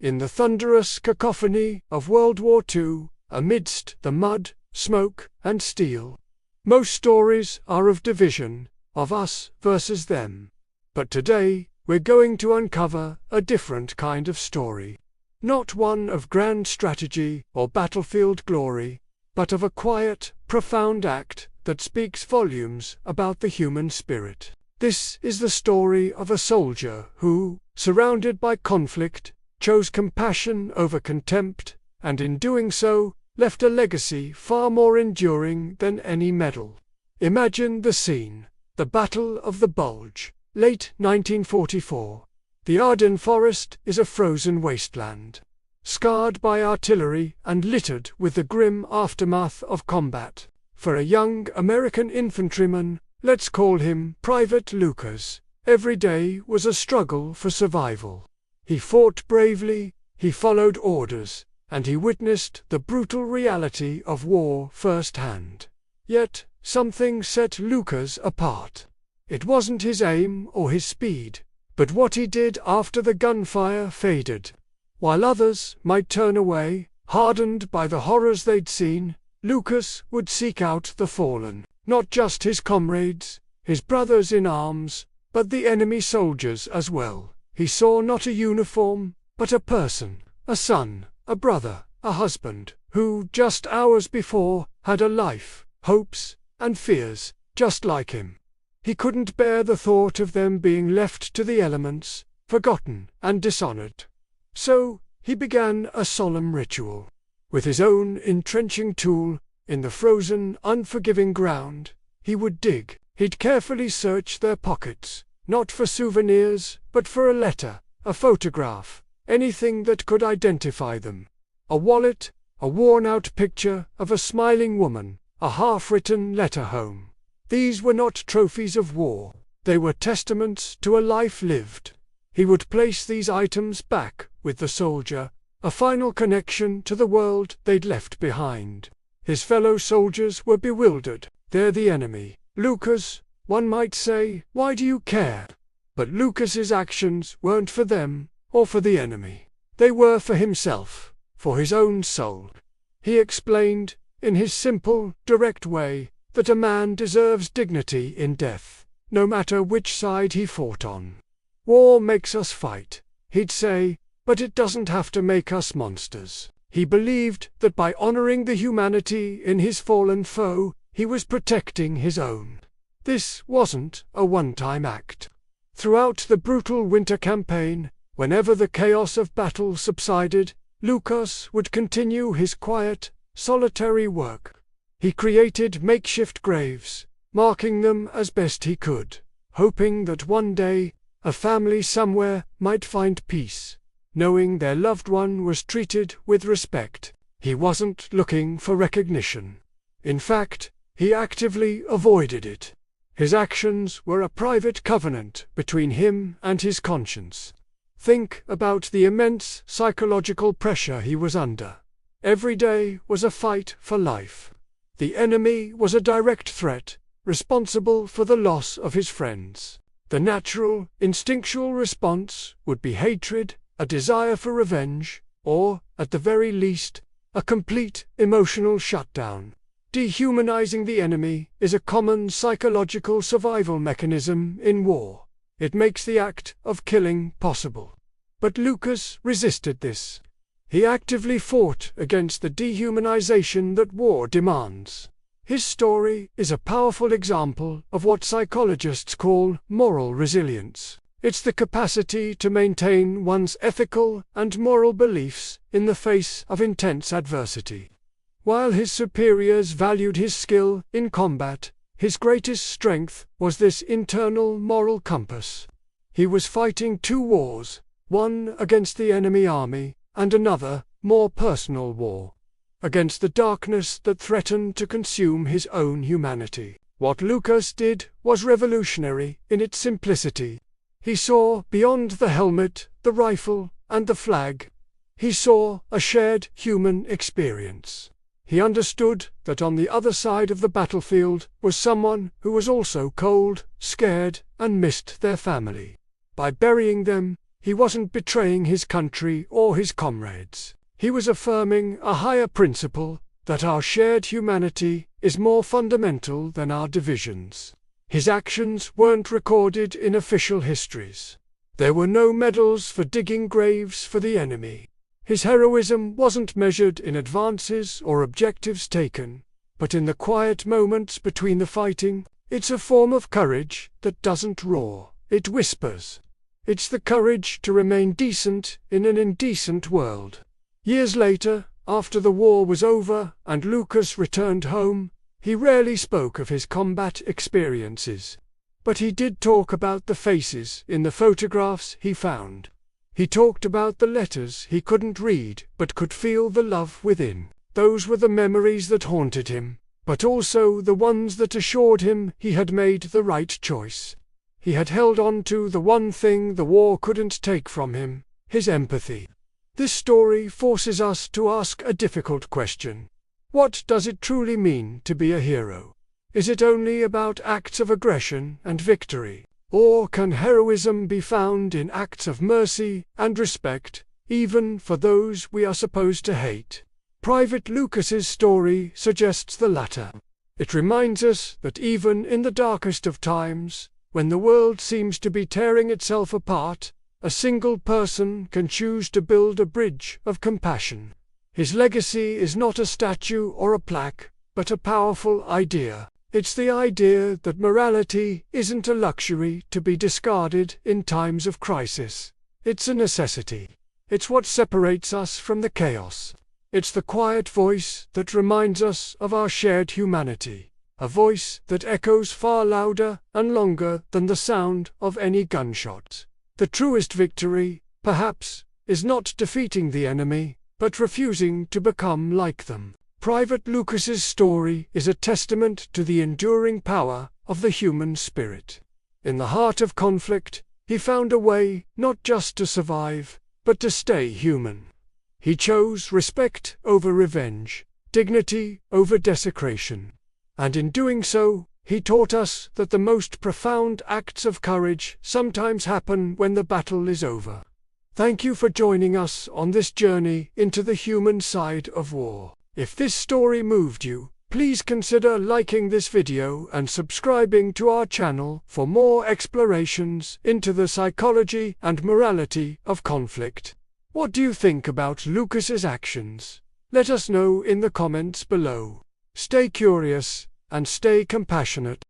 In the thunderous cacophony of World War II, amidst the mud, smoke, and steel, most stories are of division, of us versus them. But today, we're going to uncover a different kind of story. Not one of grand strategy or battlefield glory, but of a quiet, profound act that speaks volumes about the human spirit. This is the story of a soldier who, surrounded by conflict, chose compassion over contempt, and in doing so, left a legacy far more enduring than any medal. Imagine the scene: the Battle of the Bulge, late 1944. The Ardennes forest is a frozen wasteland, scarred by artillery and littered with the grim aftermath of combat. For a young American infantryman, let's call him Private Lukas, every day was a struggle for survival. He fought bravely, he followed orders, and he witnessed the brutal reality of war firsthand. Yet, something set Lukas apart. It wasn't his aim or his speed, but what he did after the gunfire faded. While others might turn away, hardened by the horrors they'd seen, Lukas would seek out the fallen, not just his comrades, his brothers in arms, but the enemy soldiers as well. He saw not a uniform, but a person, a son, a brother, a husband, who, just hours before, had a life, hopes, and fears, just like him. He couldn't bear the thought of them being left to the elements, forgotten and dishonored. So, he began a solemn ritual. With his own entrenching tool, in the frozen, unforgiving ground, he would dig. He'd carefully search their pockets, not for souvenirs, but for a letter, a photograph, anything that could identify them. A wallet, a worn-out picture of a smiling woman, a half-written letter home. These were not trophies of war, they were testaments to a life lived. He would place these items back with the soldier, a final connection to the world they'd left behind. His fellow soldiers were bewildered. They're the enemy. Lukas, one might say, why do you care? But Lukas's actions weren't for them, or for the enemy. They were for himself, for his own soul. He explained, in his simple, direct way, that a man deserves dignity in death, no matter which side he fought on. War makes us fight, he'd say, but it doesn't have to make us monsters. He believed that by honoring the humanity in his fallen foe, he was protecting his own. This wasn't a one-time act. Throughout the brutal winter campaign, whenever the chaos of battle subsided, Lukas would continue his quiet, solitary work. He created makeshift graves, marking them as best he could, hoping that one day, a family somewhere might find peace, knowing their loved one was treated with respect. He wasn't looking for recognition. In fact, he actively avoided it. His actions were a private covenant between him and his conscience. Think about the immense psychological pressure he was under. Every day was a fight for life. The enemy was a direct threat, responsible for the loss of his friends. The natural, instinctual response would be hatred, a desire for revenge, or, at the very least, a complete emotional shutdown. Dehumanizing the enemy is a common psychological survival mechanism in war. It makes the act of killing possible. But Lukas resisted this. He actively fought against the dehumanization that war demands. His story is a powerful example of what psychologists call moral resilience. It's the capacity to maintain one's ethical and moral beliefs in the face of intense adversity. While his superiors valued his skill in combat, his greatest strength was this internal moral compass. He was fighting two wars, one against the enemy army, and another, more personal war, against the darkness that threatened to consume his own humanity. What Lukas did was revolutionary in its simplicity. He saw beyond the helmet, the rifle, and the flag. He saw a shared human experience. He understood that on the other side of the battlefield was someone who was also cold, scared, and missed their family. By burying them, He wasn't betraying his country or his comrades. He was affirming a higher principle, that our shared humanity is more fundamental than our divisions. His actions weren't recorded in official histories. There were no medals for digging graves for the enemy. His heroism wasn't measured in advances or objectives taken, but in the quiet moments between the fighting. It's a form of courage that doesn't roar, it whispers. It's the courage to remain decent in an indecent world. Years later, after the war was over and Lukas returned home, he rarely spoke of his combat experiences. But he did talk about the faces in the photographs he found. He talked about the letters he couldn't read but could feel the love within. Those were the memories that haunted him, but also the ones that assured him he had made the right choice. He had held on to the one thing the war couldn't take from him, his empathy. This story forces us to ask a difficult question. What does it truly mean to be a hero? Is it only about acts of aggression and victory? Or can heroism be found in acts of mercy and respect, even for those we are supposed to hate? Private Lukas's story suggests the latter. It reminds us that even in the darkest of times, when the world seems to be tearing itself apart, a single person can choose to build a bridge of compassion. His legacy is not a statue or a plaque, but a powerful idea. It's the idea that morality isn't a luxury to be discarded in times of crisis. It's a necessity. It's what separates us from the chaos. It's the quiet voice that reminds us of our shared humanity, a voice that echoes far louder and longer than the sound of any gunshot. The truest victory, perhaps, is not defeating the enemy, but refusing to become like them. Private Lukas's story is a testament to the enduring power of the human spirit. In the heart of conflict, he found a way not just to survive, but to stay human. He chose respect over revenge, dignity over desecration. And in doing so, he taught us that the most profound acts of courage sometimes happen when the battle is over. Thank you for joining us on this journey into the human side of war. If this story moved you, please consider liking this video and subscribing to our channel for more explorations into the psychology and morality of conflict. What do you think about Lukas's actions? Let us know in the comments below. Stay curious and stay compassionate.